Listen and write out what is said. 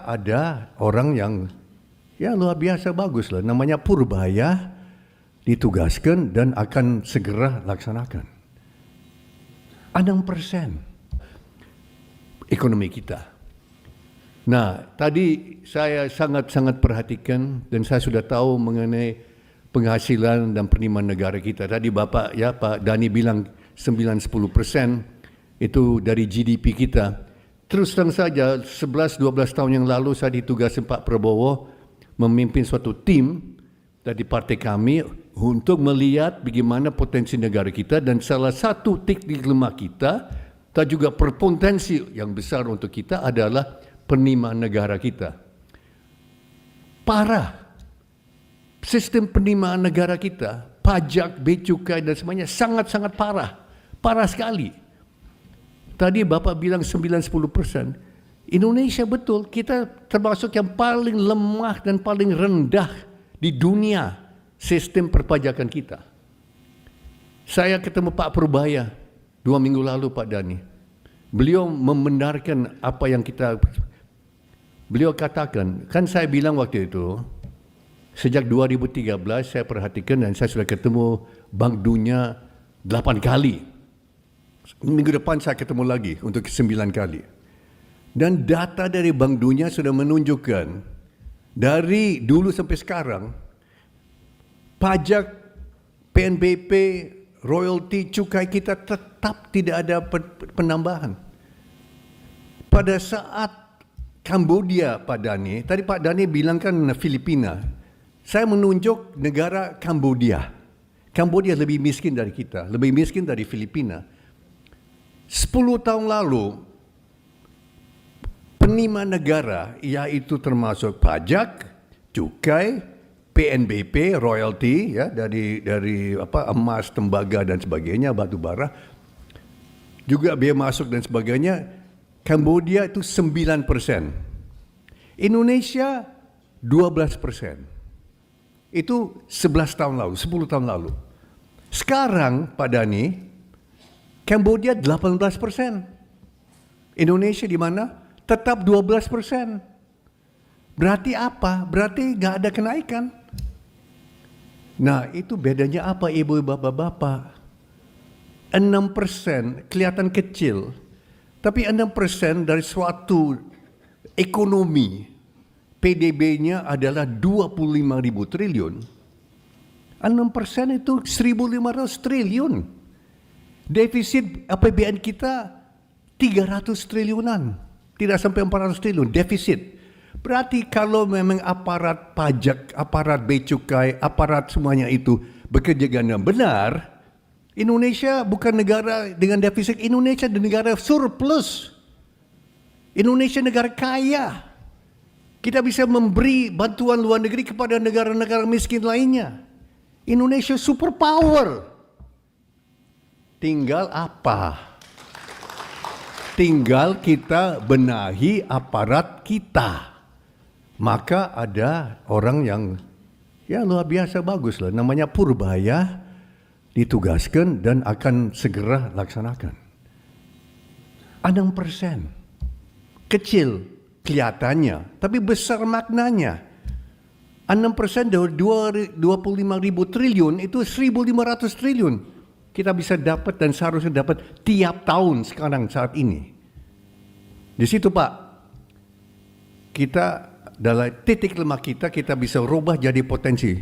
Ada orang yang luar biasa bagus lah, namanya Purbaya, ditugaskan dan akan segera laksanakan. 6% ekonomi kita. Nah, tadi saya sangat-sangat perhatikan dan saya sudah tahu mengenai penghasilan dan penerimaan negara kita. Tadi Pak Dani bilang 9-10% itu dari GDP kita. Terus terang saja, 11-12 tahun yang lalu saya ditugasi Pak Prabowo memimpin suatu tim dari partai kami untuk melihat bagaimana potensi negara kita, dan salah satu titik lemah kita dan juga berpotensi yang besar untuk kita adalah penerimaan negara kita. Parah. Sistem penerimaan negara kita, pajak, bea cukai dan semuanya sangat-sangat parah. Parah sekali. Tadi Bapak bilang 9-10%. Indonesia betul, kita termasuk yang paling lemah dan paling rendah di dunia sistem perpajakan kita. Saya ketemu Pak Purbaya 2 minggu lalu, Pak Dani. Beliau membenarkan apa yang beliau katakan. Kan saya bilang waktu itu, sejak 2013 saya perhatikan dan saya sudah ketemu Bank Dunia 8 kali. Minggu depan saya ketemu lagi untuk 9 kali. Dan data dari Bank Dunia sudah menunjukkan dari dulu sampai sekarang pajak, PNBP, royalti, cukai kita tetap tidak ada penambahan. Pada saat Kambodia, Pak Dani, tadi Pak Dani bilang kan Filipina. Saya menunjuk negara Kambodia. Kambodia lebih miskin dari kita, lebih miskin dari Filipina. 10 tahun lalu, penerimaan negara, yaitu termasuk pajak, cukai, PNBP, royalti, ya, dari emas, tembaga dan sebagainya, batu bara, juga biaya masuk dan sebagainya, Kambodia itu 9%. Indonesia 12%. Itu 11 tahun lalu, 10 tahun lalu. Sekarang, Pak Dani, Kambodia 18%. Indonesia di mana? Tetap 12%. Berarti apa? Berarti nggak ada kenaikan. Nah, itu bedanya apa, ibu, bapak-bapak? 6% kelihatan kecil, tapi 6% dari suatu ekonomi, PDB-nya adalah 25.000 triliun. 6% itu 1.500 triliun. Defisit APBN kita 300 triliunan. Tidak sampai 400 triliun defisit. Berarti kalau memang aparat pajak, aparat bea cukai, aparat semuanya itu bekerja dengan benar, Indonesia bukan negara dengan defisit. Indonesia negara surplus. Indonesia negara kaya. Kita bisa memberi bantuan luar negeri kepada negara-negara miskin lainnya. Indonesia superpower. Tinggal apa? Tinggal kita benahi aparat kita. Maka ada orang yang luar biasa bagus lah, namanya Purbaya, ditugaskan dan akan segera laksanakan. 6%. Kecil kelihatannya, tapi besar maknanya. 6% dari 25.000 triliun itu 1.500 triliun. Kita bisa dapat dan seharusnya dapat tiap tahun sekarang saat ini. Di situ Pak, kita dalam titik lemah kita bisa rubah jadi potensi.